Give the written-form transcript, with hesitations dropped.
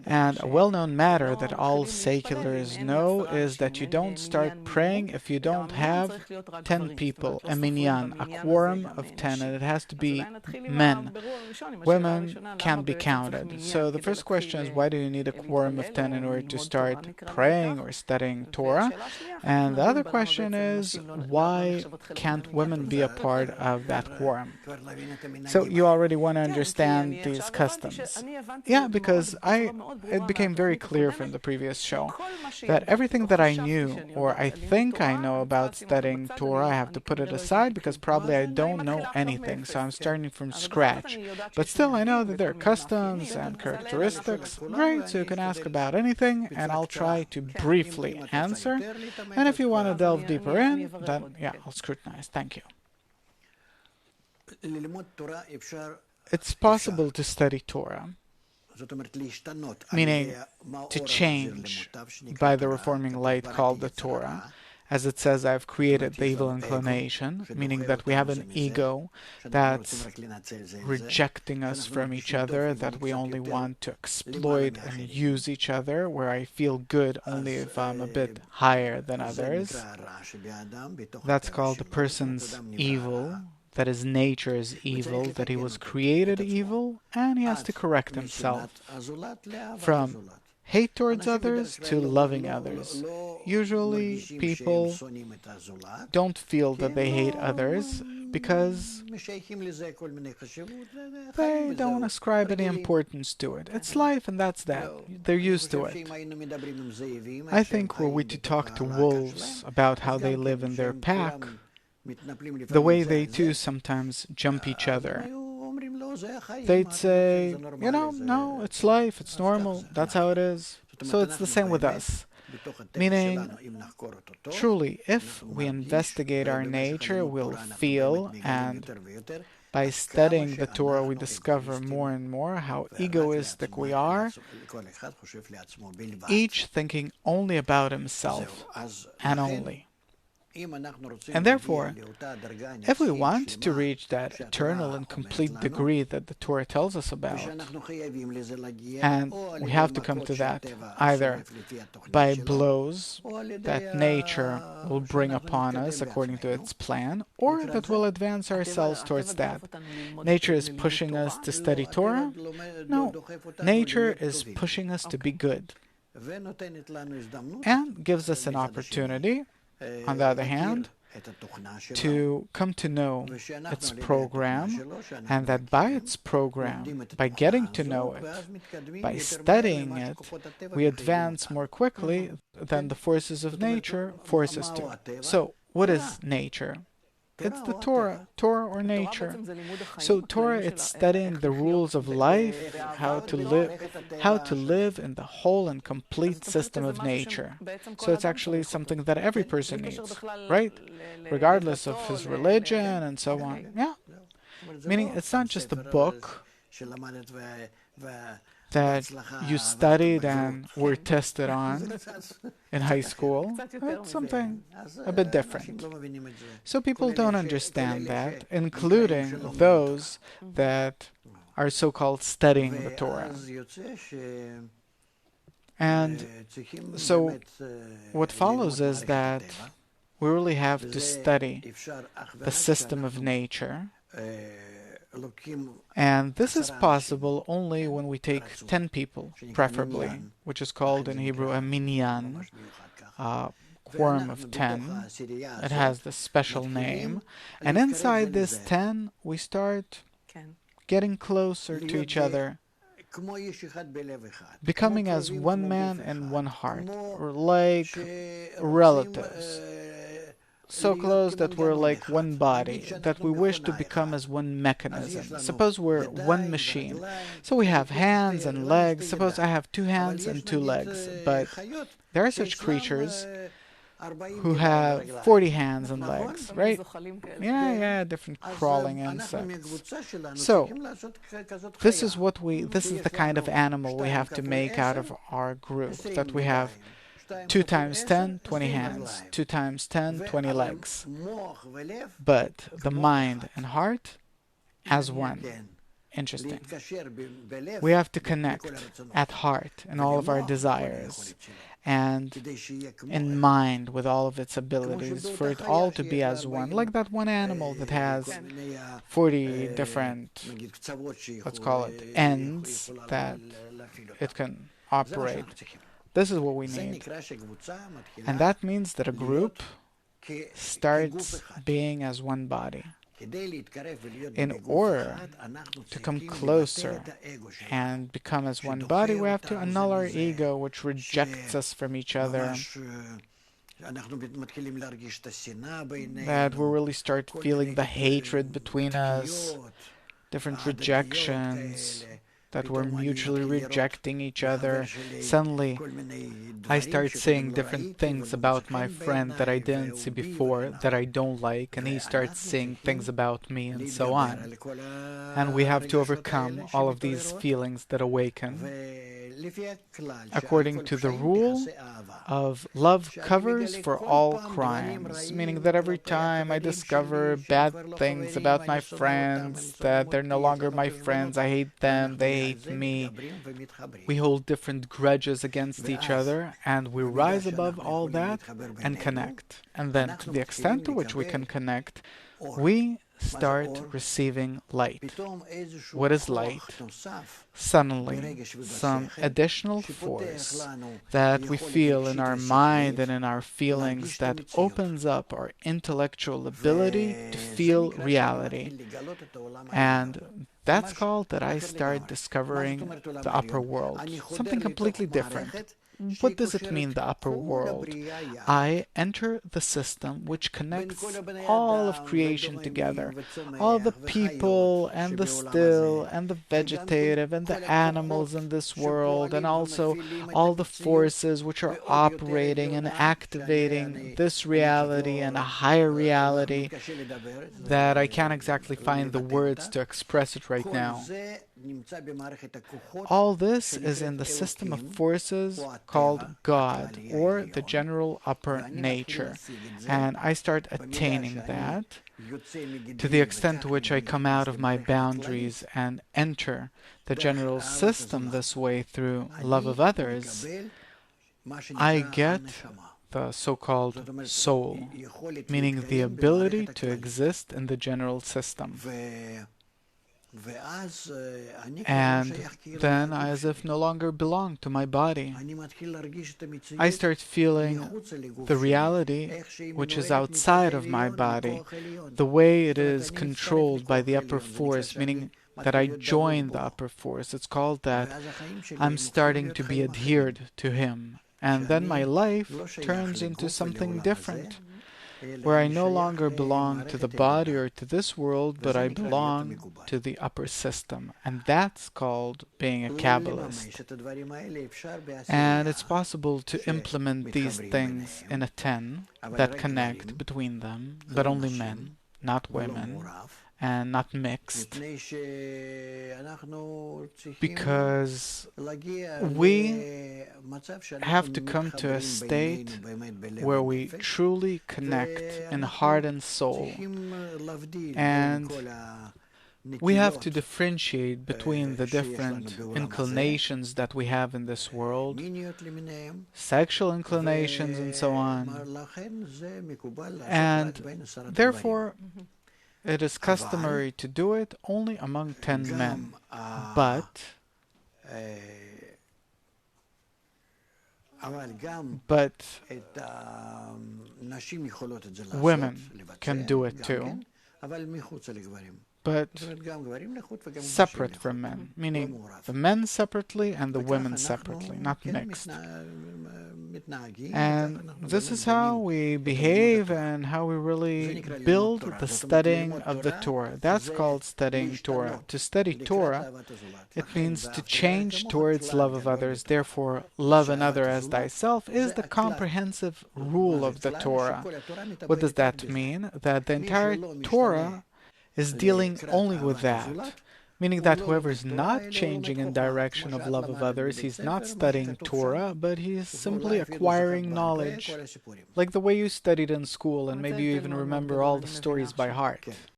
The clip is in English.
And a well-known matter that all seculars know is that you don't start praying if you don't have 10 people, a minyan, a quorum of 10, and it has to be men. Women can't be counted. So the first question is, why do you need a quorum of 10 in order to start praying or studying Torah? And the other question is, why can't women be a part of that quorum? So you already want to understand these customs. Yeah, because it became very clear from the previous show that everything that I knew or I think I know about studying Torah, I have to put it aside because probably I don't know anything, so I'm starting from scratch. But still, I know that there are customs and characteristics. Great, so you can ask about anything, and I'll try to briefly answer. And if you want to delve deeper in, then yeah, I'll scrutinize. Thank you. It's possible to study Torah, meaning to change by the reforming light called the Torah. As it says, I've created the evil inclination, meaning that we have an ego that's rejecting us from each other, that we only want to exploit and use each other, where I feel good only if I'm a bit higher than others. That's called the person's evil. That his nature is evil, that he was created evil, and he has to correct himself from hate towards others to loving others. Usually people don't feel that they hate others because they don't ascribe any importance to it. It's life and that's that. They're used to it. I think were we to talk to wolves about how they live in their pack, the way they too sometimes jump each other, they'd say, you know, no, it's life, it's normal, that's how it is. So it's the same with us. Meaning, truly, if we investigate our nature, we'll feel, and by studying the Torah, we discover more and more how egoistic we are, each thinking only about himself, and only. And therefore, if we want to reach that eternal and complete degree that the Torah tells us about, and we have to come to that either by blows that nature will bring upon us according to its plan, or that will advance ourselves towards that. Nature is pushing us to study Torah? No, nature is pushing us to be good, and gives us an opportunity, on the other hand, to come to know its program, and that by its program, by getting to know it, by studying it, we advance more quickly than the forces of nature force us to. So, what is nature? It's the Torah or nature. So Torah, it's studying the rules of life, how to live in the whole and complete system of nature. So it's actually something that every person needs, right? Regardless of his religion and so on. Yeah. Meaning it's not just a book that you studied and were tested on in high school. It's something a bit different. So people don't understand that, including those that are so-called studying the Torah. And so what follows is that we really have to study the system of nature. And this is possible only when we take 10 people, preferably, which is called in Hebrew a minyan, quorum of 10. It has this special name. And inside this 10, we start getting closer to each other, becoming as one man and one heart, or like relatives. So close that we're like one body, that we wish to become as one mechanism. Suppose we're one machine. So we have hands and legs. Suppose I have 2 hands and 2 legs. But there are such creatures who have 40 hands and legs, right? Yeah, different crawling insects. So, this is the kind of animal we have to make out of our group, that we have 2 times 10, 20 hands. 2 times 10, 20 legs. But the mind and heart as one. interesting. We have to connect at heart in all of our desires and in mind with all of its abilities for it all to be as one, like that one animal that has 40 different, let's call it, ends that it can operate. This is what we need. And that means that a group starts being as one body. In order to come closer and become as one body, we have to annul our ego, which rejects us from each other. That we really start feeling the hatred between us, different rejections, that we're mutually rejecting each other. Suddenly, I start saying different things about my friend that I didn't see before, that I don't like, and he starts saying things about me, and so on. And we have to overcome all of these feelings that awaken according to the rule of love covers for all crimes, meaning that every time I discover bad things about my friends, that they're no longer my friends, I hate them, they hate me, we hold different grudges against each other, and we rise above all that and connect. And then, to the extent to which we can connect, we start receiving light. What is light? Suddenly, some additional force that we feel in our mind and in our feelings that opens up our intellectual ability to feel reality. And that's called that I start discovering the upper world, something completely different. What does it mean, the upper world? I enter the system which connects all of creation together, all the people and the still and the vegetative and the animals in this world, and also all the forces which are operating and activating this reality and a higher reality that I can't exactly find the words to express it right now. All this is in the system of forces called God, or the general upper nature. And I start attaining that to the extent to which I come out of my boundaries and enter the general system this way through love of others. I get the so-called soul, meaning the ability to exist in the general system. And then I as if no longer belong to my body. I start feeling the reality which is outside of my body, the way it is controlled by the upper force, meaning that I join the upper force. It's called that I'm starting to be adhered to him. And then my life turns into something different, where I no longer belong to the body or to this world, but I belong to the upper system. And that's called being a Kabbalist. And it's possible to implement these things in a 10 that connect between them, but only men, not women, and not mixed, because we have to come to a state where we truly connect in heart and soul, and we have to differentiate between the different inclinations that we have in this world, sexual inclinations and so on, and therefore it is customary to do it only among 10 men, but women can do it too, but separate from men, meaning the men separately and the women separately, not mixed. And this is how we behave and how we really build the studying of the Torah. That's called studying Torah. To study Torah, it means to change towards love of others. Therefore, love another as thyself is the comprehensive rule of the Torah. What does that mean? That the entire Torah is dealing only with that, meaning that whoever is not changing in direction of love of others, he's not studying Torah, but he is simply acquiring knowledge, like the way you studied in school, and maybe you even remember all the stories by heart.